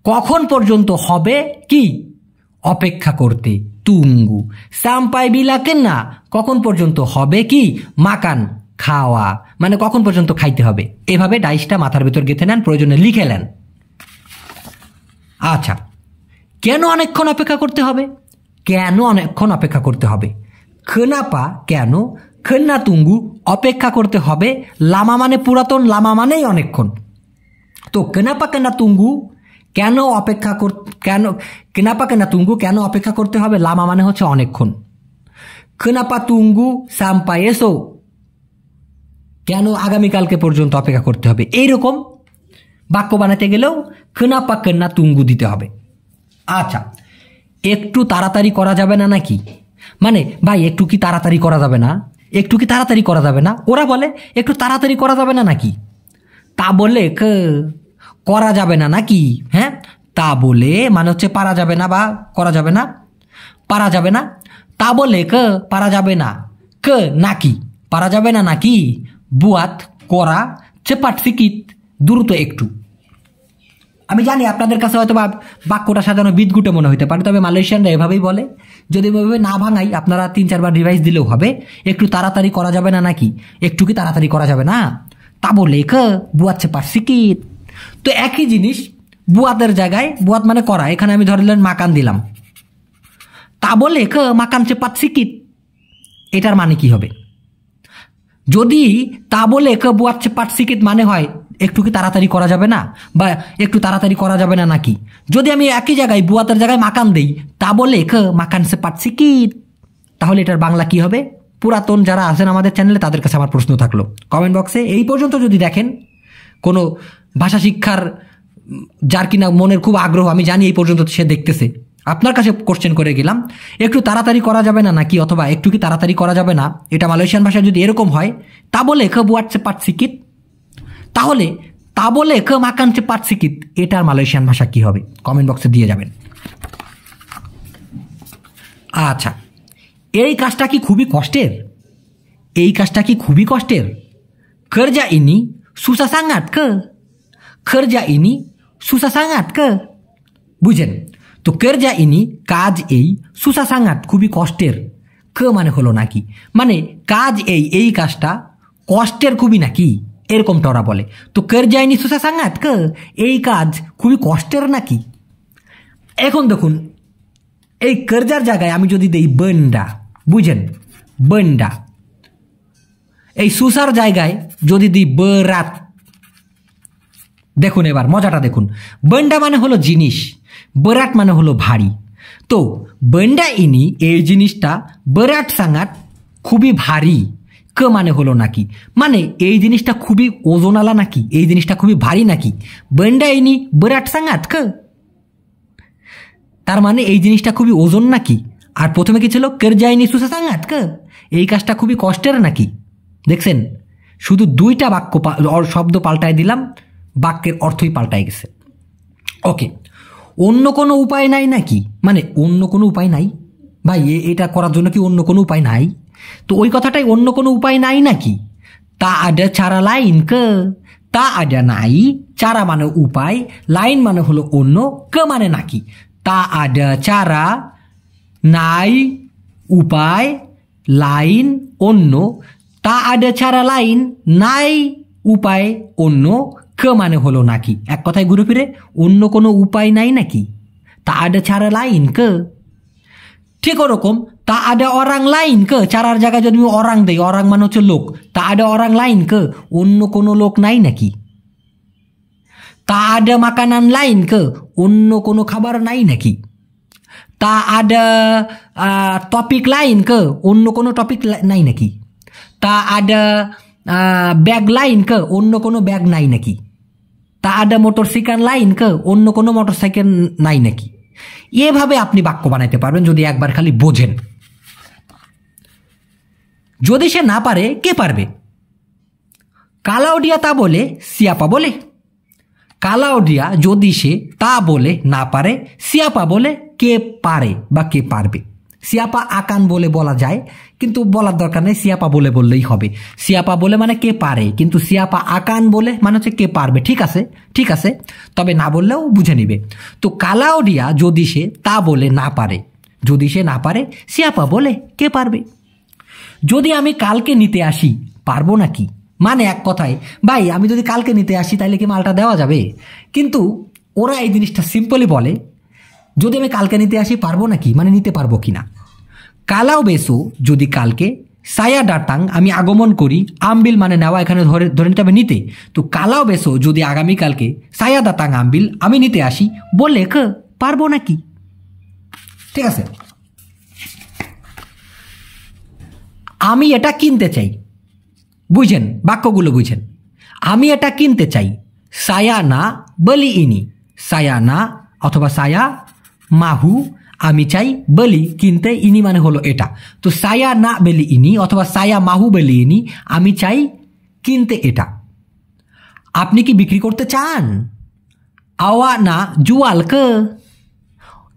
কখন পর্যন্ত হবে কি অপেক্ষা করতে, tunggu। sampai bila kena কখন পর্যন্ত হবে কি makan, খাওয়া, মানে কখন পর্যন্ত খাইতে হবে। এভাবে ডাইসটা মাথার ভিতর গেঁথে নেন, প্রয়োজনে লিখে নেন। আচ্ছা, কেন অনেকক্ষণ অপেক্ষা করতে হবে? কেন অনেকক্ষণ অপেক্ষা করতে হবে? kenapa কেন, kena tunggu অপেক্ষা করতে হবে, লামা মানে পুরাতন, লামা মানেই অনেকক্ষণ। তো kenapa kena tunggu কেন অপেক্ষা kenapa kena tunggu কেন অপেক্ষা করতে হবে, লামা মানে হচ্ছে অনেকক্ষণ। kenapa tunggu sampai esok কেন আগামীকালকে পর্যন্ত অপেক্ষা করতে হবে। এইরকম বাক্য বানাতে গেলেও kenapa kena tunggu দিতে হবে। আচ্ছা, একটু তাড়াতাড়ি করা যাবে না নাকি, মানে ভাই একটু কি তাড়াতাড়ি করা যাবে না, একটু কি তাড়াতাড়ি করা যাবে না। ওরা বলে একটু তাড়াতাড়ি করা যাবে না নাকি, তা বলে করা যাবে না নাকি। হ্যাঁ, তা বলে মানে হচ্ছে পারা যাবে না বা করা যাবে না, পারা যাবে না। তা বলে পারা যাবে না, নাকি পারা যাবে না নাকি, বুয়াত করা, চেপাট সিকিত দ্রুত একটু। আমি জানি আপনাদের কাছে হয়তো বাক্যটা সাজানো বিদঘুটে মনে হইতে পারে, তবে মালয়েশিয়ানরা এভাবেই বলে। যদি এভাবে না ভাঙাই, আপনারা 3-4 বার রিভাইজ দিলেও হবে। একটু তাড়াতাড়ি করা যাবে না নাকি, একটু কি তাড়াতাড়ি করা যাবে না, তা বলে বুয়াত চেপাট সিকিত। তো একই জিনিস বুয়াতের জায়গায়, বুয়াত মানে করা, এখানে আমি ধরলেন মাকান দিলাম, তা বলে মাকান চেপাট সিকিত, এটার মানে কি হবে? যদি তা বলে বুয়াত চেপাট সিকিত মানে হয় একটু কি তাড়াতাড়ি করা যাবে না বা একটু তাড়াতাড়ি করা যাবে না নাকি, যদি আমি একই জায়গায় বুয়াতের জায়গায় মাকান দেই, তা বলে মাকান চেপাট সিকিত, তাহলে এটার বাংলা কি হবে? পুরাতন যারা আছেন আমাদের চ্যানেলে তাদের কাছে আমার প্রশ্ন থাকলো, কমেন্ট বক্সে এই পর্যন্ত যদি দেখেন কোনো ভাষা শিক্ষার যার কিনা মনের খুব আগ্রহ, আমি জানি এই পর্যন্ত সে দেখতেছে, আপনার কাছে কোশ্চেন করে গেলাম, একটু তাড়াতাড়ি করা যাবে না নাকি অথবা একটু কি তাড়াতাড়ি করা যাবে না, এটা মালয়েশিয়ান ভাষায় যদি এরকম হয়, তা বলে বুয়াত চেপাট সিকিত, তাহলে তা বলে মাকান চেপাট সিকিত, এটার মালয়েশিয়ান ভাষা কি হবে? কমেন্ট বক্সে দিয়ে যাবেন। আচ্ছা, এই কাজটা কি খুবই কষ্টের? এই কাজটা কি খুবই কষ্টের? kerja ini susah sangat ke? kerja ini susah sangat ke? বুঝেন তো, kerja ini কাজ এই, susah sangat খুবই কষ্টের, মানে হলো নাকি, মানে কাজ এই কাজটা কষ্টের খুবই নাকি, এরকমটা ওরা বলে। তো kerja ini susah sangat ke, এই কাজ খুবই কষ্টের নাকি। এখন দেখুন, এই kerjaর জায়গায় আমি যদি দেই benda, বুঝেন benda, এই সুসার জায়গায় যদি দিই berat, দেখুন এবার মজাটা দেখুন, benda মানে হলো জিনিস, berat মানে হলো ভারী। তো benda ini এই জিনিসটা berat sangat খুবই ভারী, মানে হলো নাকি, মানে এই জিনিসটা খুবই ওজনওয়ালা নাকি, এই জিনিসটা খুবই ভারী নাকি। benda ini berat sangat তার মানে এই জিনিসটা খুবই ওজন নাকি। আর প্রথমে কি ছিল, kerja ini susah sangat এই কাজটা খুবই কষ্টের নাকি। দেখছেন, শুধু 2টা বাক্য শব্দ পাল্টায় দিলাম, বাক্যের অর্থই পাল্টায় গেছে। ওকে, অন্য কোনো উপায় নাই নাকি, মানে অন্য কোনো উপায় নাই ভাই, এটা করার জন্য কি অন্য কোনো উপায় নাই? তো ওই কথাটাই, অন্য কোনো উপায় নাই নাকি। তা ada cara lain ke, তা ada নাই, চারা মানে উপায়, লাইন মানে হলো অন্য, মানে নাকি। তা ada cara নাই উপায়, লাইন অন্য, তা ada cara lain নাই উপায় অন্য, মানে হলো নাকি। এক কথায় ঘুরে ফিরে অন্য কোনো উপায় নাই নাকি, তা ada cara lain ke। ঠিক ওরকম তা ada orang lain ke, চারার জায়গায় যদি orang দেই, orang মানে হচ্ছে লোক, তা ada orang lain ke, অন্য কোনো লোক নাই নাকি। তা ada makanan lain ke, অন্য কোনো খাবার নাই নাকি। তা ada topik lain ke, অন্য কোনো টপিক নাই নাকি। তা ada ব্যাগ লাইন ke, অন্য কোনো ব্যাগ নাই নাকি। তা ada motorcycle lain ke, অন্য কোনো মোটরসাইকেল নাই নাকি। এভাবে আপনি বাক্য বানাইতে পারবেন যদি একবার খালি বোঝেন। যদি সে না পারে কে পারবে? কালাউডিয়া তা বলে সিয়াপা বলে। কালাউডিয়া যদি সে তা বলে না পারে, সিয়াপা বলে কে পারে বা কে পারবে। সিয়াপা আকান বলে বলা যায়, কিন্তু বলার দরকার নেই, সিয়াপা বলে বললেই হবে। সিয়াপা বলে মানে কে পারে, কিন্তু সিয়াপা আকান বলে মানে হচ্ছে কে পারবে। ঠিক আছে, ঠিক আছে, তবে না বললেও বুঝে নিবে। তো কালাউডিয়া যদি সে তা বলে না পারে, যদি সে না পারে, সিয়াপা বলে কে পারবে। যদি আমি কালকে নিতে আসি, পারবো নাকি? মানে এক কথায়, ভাই আমি যদি কালকে নিতে আসি তাহলে কি মালটা দেওয়া যাবে? কিন্তু ওরা এই জিনিসটা সিম্পলি বলে, যদি আমি কালকে নিতে আসি পারবো নাকি, মানে নিতে পারবো কিনা। কালাও বেসো যদি কালকে, সায়া ডাটাং আমি আগমন করি, আমবিল মানে নেওয়া, এখানে ধরে নিতে হবে নিতে। তো কালাও বেসো যদি আগামীকালকে, সায়া ডাটাং আমবিল আমি নিতে আসি, বললে পারবো নাকি। ঠিক আছে, আমি এটা কিনতে চাই, বুঝেন বাক্যগুলো বুঝেন। আমি এটা কিনতে চাই, সায়া না বলি ইনি, সায়া না অথবা সায়া মাহু আমি চাই, বলি কিনতে, ইনি মানে হলো এটা। তো সায়া না বেলি ইনি অথবা সায়া মাহু বেলি ইনি আমি চাই কিনতে এটা। আপনি কি বিক্রি করতে চান? আওয়া না জুয়াল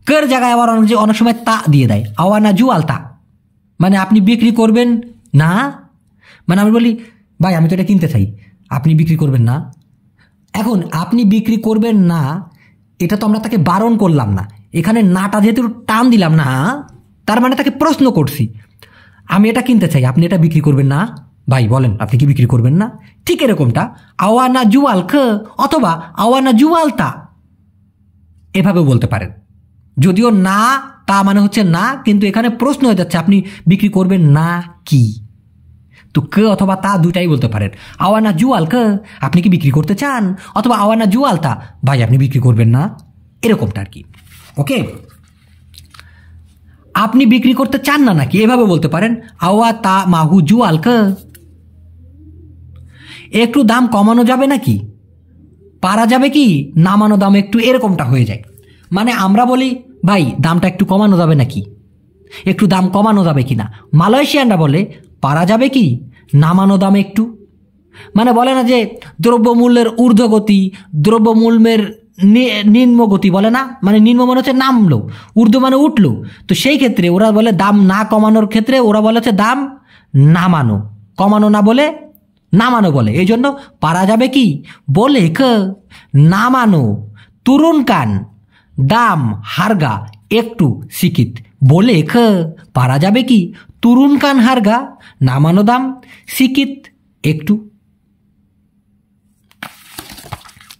কের জায়গায় আবার অনেক সময় তা দিয়ে দেয়, আওয়া না জুয়াল তা মানে আপনি বিক্রি করবেন না। মানে আমি বলি ভাই আমি তো এটা কিনতে চাই, আপনি বিক্রি করবেন না। এখন আপনি বিক্রি করবেন না, এটা তো আমরা তাকে বারণ করলাম না, এখানে নাটা যেহেতু টান দিলাম না, তার মানে তাকে প্রশ্ন করছি, আমি এটা কিনতে চাই, আপনি এটা বিক্রি করবেন না, ভাই বলেন আপনি কি বিক্রি করবেন না। ঠিক এরকমটা আওয়ানা জুয়াল অথবা আওয়ানা জুয়াল তা এভাবে বলতে পারেন। যদিও না তা মানে হচ্ছে না, কিন্তু এখানে প্রশ্ন হয়ে যাচ্ছে আপনি বিক্রি করবেন না কি। তো অথবা তা দুটাই বলতে পারেন। আওয়ানা জুয়াল আপনি কি বিক্রি করতে চান, অথবা আওয়ানা জুয়াল তা ভাই আপনি বিক্রি করবেন না, এরকমটা আর কি। ওকে, আপনি বিক্রি করতে চান না নাকি, এভাবে বলতে পারেন আওয়া তা মাহু জুয়াল একটু দাম কমানো যাবে নাকি, পারা যাবে কি, নামানো দাম একটু, এরকমটা হয়ে যায়। মানে আমরা বলি ভাই দামটা একটু কমানো যাবে নাকি, একটু দাম কমানো যাবে কিনা। মালয়েশিয়ানরা বলে পারা যাবে কি, নামানো দাম একটু। মানে বলে না যে দ্রব্যমূল্যের ঊর্ধ্বগতি, দ্রব্যমূল্যের নিম্নগতি বলে না, মানে নিম্ন মানে হচ্ছে নামলো, ঊর্ধ্ব মানে উঠলো। তো সেই ক্ষেত্রে ওরা বলে দাম না কমানোর ক্ষেত্রে ওরা বলে হচ্ছে দাম নামানো, কমানো না বলে নামানো বলে। এই জন্য পারা যাবে কি বলে নামানো, তুরুন কান দাম হারগা একটু সিকিত, বলে পারা যাবে কি তুরুন কান হারগা নামানো দাম সিকিত একটু।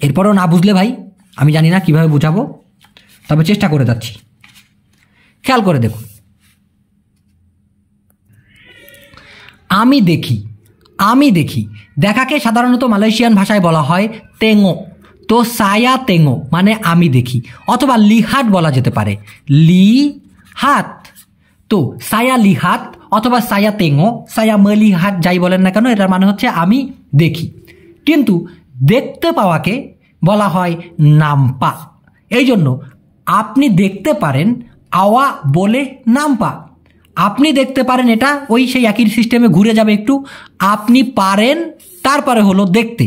এরপরও না বুঝলে ভাই আমি জানি না কিভাবে বুঝাবো, তবে চেষ্টা করে যাচ্ছি। খেয়াল করে দেখুন, আমি দেখি, আমি দেখি, দেখাকে সাধারণত মালয়েশিয়ান ভাষায় বলা হয় তেঙ্গো। তো সায়া তেঙ্গো মানে আমি দেখি, অথবা লিহাত বলা যেতে পারে, লিহাত। তো সায়া লিহাত অথবা সায়া তেঙ্গো, সায়া মলিহাত যাই বলেন না কেন, এটার মানে হচ্ছে আমি দেখি। কিন্তু দেখতে পাওয়াকে বলা হয় নামপা। এই জন্য আপনি দেখতে পারেন আওয়া বলে নামপা, আপনি দেখতে পারেন, এটা ওই সেই একই সিস্টেমে ঘুরে যাবে একটু, আপনি পারেন তারপরে হলো দেখতে,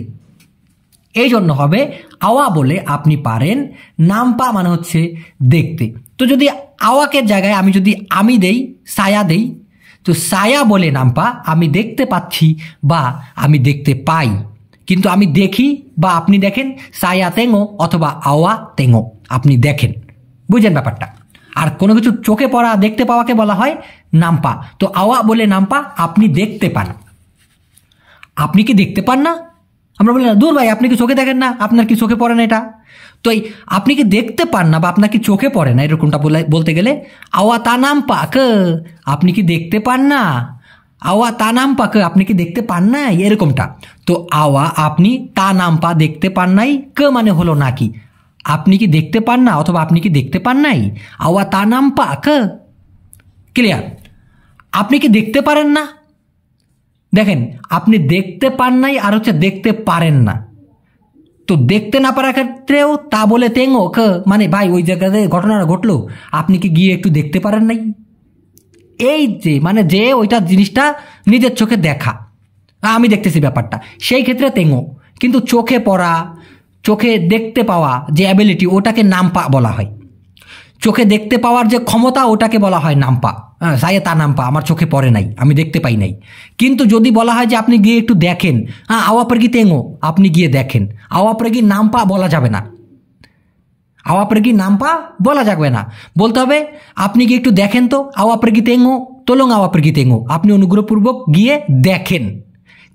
এই জন্য হবে আওয়া বলে আপনি পারেন, নামপা মানে হচ্ছে দেখতে। তো যদি আওয়াকের জায়গায় আমি যদি আমি দেই, সায়া দেই, তো সায়া বলে নামপা আমি দেখতে পাচ্ছি বা আমি দেখতে পাই। কিন্তু আমি দেখি বা আপনি দেখেন, সায়া তেঙ্গো অথবা আওয়া তেঙ্গো আপনি দেখেন, বুঝেন ব্যাপারটা। আর কোনো কিছু চোখে পড়া দেখতে পাওয়াকে বলা হয় নামপা। তো আওয়া বলে নামপা আপনি দেখতে পান। আপনি কি দেখতে পান না, আমরা বলি না দূর ভাই আপনি কি চোখে দেখেন না, আপনার কি চোখে পড়ে না এটা। তো এই আপনি কি দেখতে পান না বা আপনার কি চোখে পড়ে না, এরকমটা বলতে গেলে আওয়া তা নামপা আপনি কি দেখতে পান না, আওয়া তা নামপা আপনি কি দেখতে পান নাই, এরকমটা। তো আওয়া আপনি, তা নামপা দেখতে পান নাই, মানে হলো নাকি, আপনি কি দেখতে পান না অথবা আপনি কি দেখতে পান নাই, আওয়া তা নামপা ক্লিয়ার। আপনি কি দেখতে পারেন না, দেখেন আপনি দেখতে পান নাই আর হচ্ছে দেখতে পারেন না। তো দেখতে না পারার ক্ষেত্রেও তা বলে তেঙ্গো ক, মানে ভাই ওই জায়গাতে ঘটনাটা ঘটলো, আপনি কি গিয়ে একটু দেখতে পারেন নাই? এই যে মানে যে ওইটা জিনিসটা নিজের চোখে দেখা, আমি দেখতেছি ব্যাপারটা, সেই ক্ষেত্রে তেঙ্গো। কিন্তু চোখে পড়া, চোখে দেখতে পাওয়া যে অ্যাবিলিটি, ওটাকে নামপা বলা হয়। চোখে দেখতে পাওয়ার যে ক্ষমতা, ওটাকে বলা হয় নামপা। সায়ে তা নামপা, আমার চোখে পড়ে নাই, আমি দেখতে পাই নাই। কিন্তু যদি বলা হয় যে আপনি গিয়ে একটু দেখেন, আওয়া পরে কি তেঙ্গো, আপনি গিয়ে দেখেন, আওয়া পরে কি নামপা বলা যাবে না, আওয়া পরে কি নামপা বলা যাবে না, বলতে হবে আপনি কি একটু দেখেন তো, আওয়া পরে কি তেঙ্গো তোলং আওয়া পরে কি তেঙ্গো, আপনি অনুগ্রহপূর্বক গিয়ে দেখেন।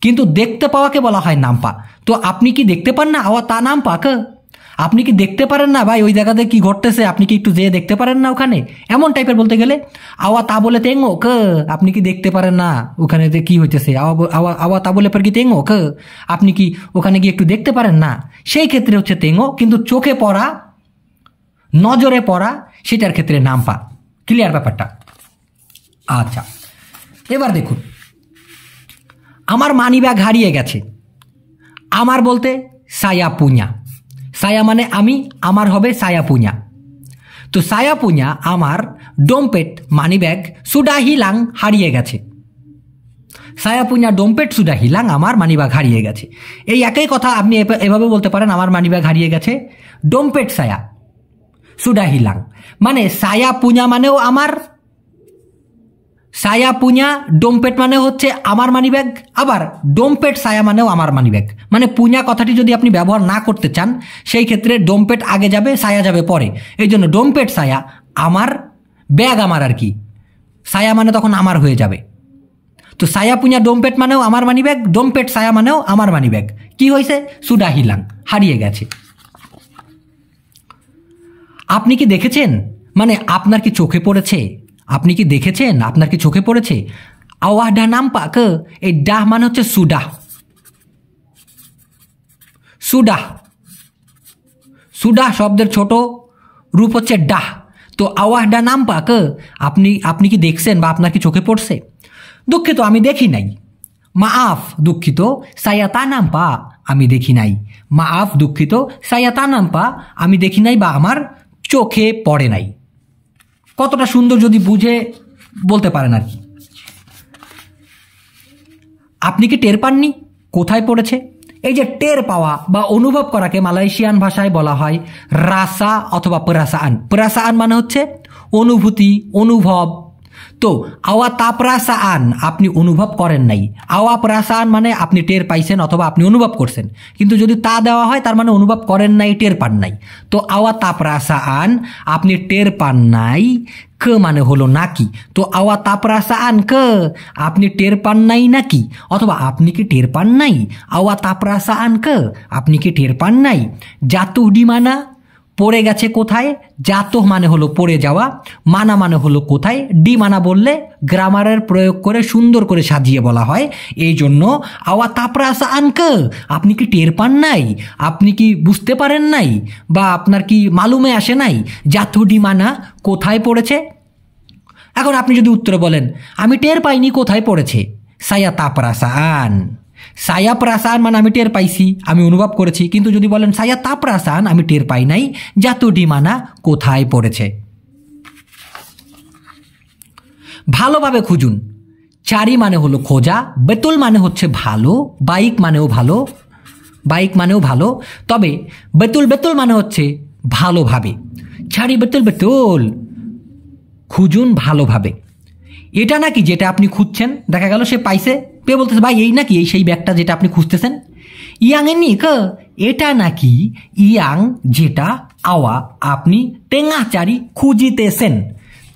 কিন্তু দেখতে পাওয়াকে বলা হয় নামপা। তো আপনি কি দেখতে পান না, আওয়া তা নামপা কে, আপনি কি দেখতে পারেন না ভাই ওই জায়গাতে কি ঘটতেছে, আপনি কি একটু যেয়ে দেখতে পারেন না ওখানে, এমন টাইপের বলতে গেলে। আওয়া তা বলে তেঙ্গো কে, আপনি কি দেখতে পারেন না ওখানে যে কি হইতেছে, আওয়া তা বলে পর কি তেঙ্গো কে, আপনি কি ওখানে গিয়ে একটু দেখতে পারেন না, সেই ক্ষেত্রে হচ্ছে তেঙ্গো। কিন্তু চোখে পড়া, নজরে পড়া, সেটার ক্ষেত্রে নামপা। ক্লিয়ার ব্যাপারটা? আচ্ছা, এবার দেখুন, আমার মানি ব্যাগ হারিয়ে গেছে। আমার বলতে সায়া পুña, সায়া মানে আমি, আমার হবে সায়া পুña। তো সায়া পুña আমার ডোমপেট মানি ব্যাগ সুডা হিলাং হারিয়ে গেছে। সায়া পুña ডোমপেট সুডা হিলাং, আমার মানি ব্যাগ হারিয়ে গেছে। এই একই কথা আপনি এভাবে বলতে পারেন, আমার মানি ব্যাগ হারিয়ে গেছে, ডোমপেট সায়া সুডা হিলাং। মানে সায়া পুña মানেও আমার, সায়া পুña ডোমপেট মানে হচ্ছে আমার মানি ব্যাগ, আবার ডোমপেট সায়া মানেও আমার মানি ব্যাগ। মানে পুña কথাটি যদি আপনি ব্যবহার না করতে চান, সেই ক্ষেত্রে ডোমপেট আগে যাবে, সায়া যাবে পরে। এই জন্য ডোমপেট সায়া আমার, ব্যাগ আমার আর কি, সায়া মানে তখন আমার হয়ে যাবে। তো সায়া পুña ডোমপেট মানেও আমার মানি ব্যাগ, ডোমপেট সায়া মানেও আমার মানি ব্যাগ। কি হয়েছে? সুডা হিলাং, হারিয়ে গেছে। আপনি কি দেখেছেন, মানে আপনার কি চোখে পড়েছে, আপনি কি দেখেছেন, আপনার কি চোখে পড়েছে? আওয়াহ ডা নামপা কে, এই ডাহ মানে হচ্ছে সুডা, সুডা, সুডা শব্দের ছোট রূপ হচ্ছে ডাহ। তো আওয়াহ ডা নামপা কে, আপনি কি দেখছেন বা আপনার কি চোখে পড়ছে? দুঃখিত, আমি দেখি নাই। মাআফ, দুঃখিত, সায়া তা নামপা, আমি দেখি নাই। মাআফ, দুঃখিত, সায়া তা নামপা, আমি দেখি নাই বা আমার চোখে পড়ে নাই। কতটা সুন্দর যদি বুঝে বলতে পারেন আর কি। আপনি কি টের পাননি কোথায় পড়েছে? এই যে টের পাওয়া বা অনুভব করাকে মালয়েশিয়ান ভাষায় বলা হয় রাসা অথবা পেরাসান। পেরাসান মানে হচ্ছে অনুভূতি, অনুভব। তো আওয়া তা প্রাসান, আপনি অনুভব করেন নাই। আওয়া প্রাসান মানে আপনি টের পাইছেন অথবা আপনি অনুভব করছেন। কিন্তু যদি তা দেওয়া হয় তার মানে অনুভব করেন নাই, টের পান নাই। তো আওয়া তা প্রাসান, আপনি টের পান নাই। কে মানে হলো নাকি। তো আওয়া তা প্রাসান কে, আপনি টের পান নাই নাকি, অথবা আপনি কি টের পান নাই। আওয়া তা প্রাসান কে, আপনি কি টের পান নাই। জাতুহ ডি মানা, পড়ে গেছে কোথায়। জাতহ মানে হলো পড়ে যাওয়া, মানা মানে হলো কোথায়। ডি মানা বললে গ্রামারের প্রয়োগ করে সুন্দর করে সাজিয়ে বলা হয়। এই জন্য আওয়া তাপরাসা আনকে, আপনি কি টের পান নাই, আপনি কি বুঝতে পারেন নাই, বা আপনার কি মালুমে আসে নাই জাতহ ডি মানা কোথায় পড়েছে। এখন আপনি যদি উত্তরে বলেন আমি টের পাইনি কোথায় পড়েছে, সায়া তাপরাসা আন। সায়া প্রাসান মানে আমি টের পাইছি, আমি অনুভব করেছি। কিন্তু যদি বলেন সায়া তা প্রাসান, আমি টের পাই নাই জাতুডি মানা কোথায় পড়েছে। ভালোভাবে খুঁজুন। চারি মানে হলো খোঁজা, বেতুল মানে হচ্ছে ভালো, বাইক মানেও ভালো, বাইক মানেও ভালো। তবে বেতুল বেতুল মানে হচ্ছে ভালোভাবে। চারি বেতুল বেতুল, খুঁজুন ভালোভাবে। এটা নাকি যেটা আপনি খুঁজছেন, দেখা গেল সে পাইছে, পেয়ে বলতেছে ভাই এই নাকি এই সেই ব্যাগটা যেটা আপনি খুঁজতেছেন। ইয়াং এর নিক, এটা নাকি ইয়াং যেটা আওয়া আপনি টেঙ্গা চারি খুঁজিতেছেন।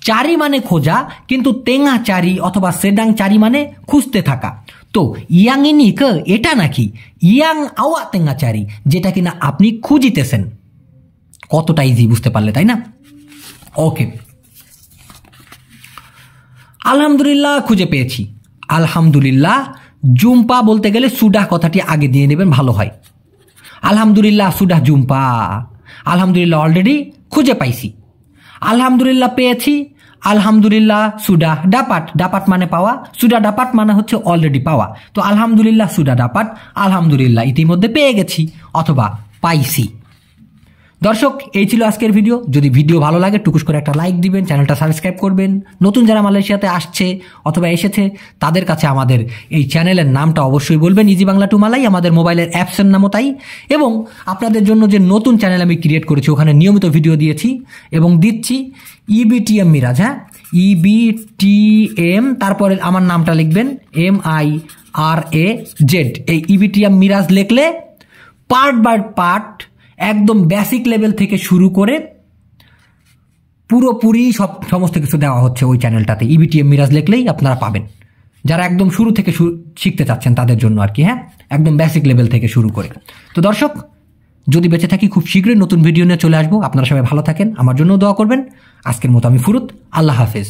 চারি মানে খোঁজা, কিন্তু টেঙ্গা চারি অথবা সেডাং চারি মানে খুঁজতে থাকা। তো ইয়াং এর নিক, এটা নাকি ইয়াং আওয়া টেঙ্গা চারি, যেটা কিনা আপনি খুঁজিতেছেন। কতটা ইজি বুঝতে পারলে, তাই না? ওকে, আলহামদুলিল্লাহ খুঁজে পেয়েছি। আলহামদুলিল্লাহ জুম্পা বলতে গেলে সুডাহ কথাটি আগে দিয়ে নেবেন, ভালো হয়। আলহামদুলিল্লাহ সুডাহ জুম্পা, আলহামদুলিল্লাহ অলরেডি খুঁজে পাইছি। আলহামদুলিল্লাহ পেয়েছি, আলহামদুলিল্লাহ সুডাহ ডাপাট, ডাপাট মানে পাওয়া, সুডা ডাপাট মানে হচ্ছে অলরেডি পাওয়া। তো আলহামদুলিল্লাহ সুডা ডাপাট, আলহামদুলিল্লাহ ইতিমধ্যে পেয়ে গেছি অথবা পাইছি। দর্শক, এই ছিল আজকের ভিডিও। যদি ভিডিও ভালো লাগে টুকুস করে একটা লাইক দিবেন, চ্যানেলটা সাবস্ক্রাইব করবেন। নতুন যারা মালয়েশিয়াতে আসছে অথবা এসেছে তাদের কাছে আমাদের এই চ্যানেলের নামটা অবশ্যই বলবেন, ইজি বাংলা টু মালাই। আমাদের মোবাইলের অ্যাপসের নামও তাই। এবং আপনাদের জন্য যে নতুন চ্যানেল আমি ক্রিয়েট করেছি ওখানে নিয়মিত ভিডিও দিয়েছি এবং দিচ্ছি, EBTM মিরাজ। হ্যাঁ, EBTM, তারপরে আমার নামটা লিখবেন MIRAZ। এই EBTM মিরাজ লিখলে পার্ট বাই পার্ট একদম বেসিক লেভেল থেকে শুরু করে পুরোপুরি সমস্ত কিছু দেওয়া হচ্ছে ওই চ্যানেলটাতে। EBTM মিরাজ লিখলেই আপনারা পাবেন, যারা একদম শুরু থেকে শিখতে চাচ্ছেন তাদের জন্য আর কি। হ্যাঁ, একদম বেসিক লেভেল থেকে শুরু করে। তো দর্শক, যদি বেঁচে থাকি খুব শীঘ্রই নতুন ভিডিও নিয়ে চলে আসবো। আপনারা সবাই ভালো থাকেন, আমার জন্য দোয়া করবেন। আজকের মতো আমি ফুরুত, আল্লাহ হাফেজ।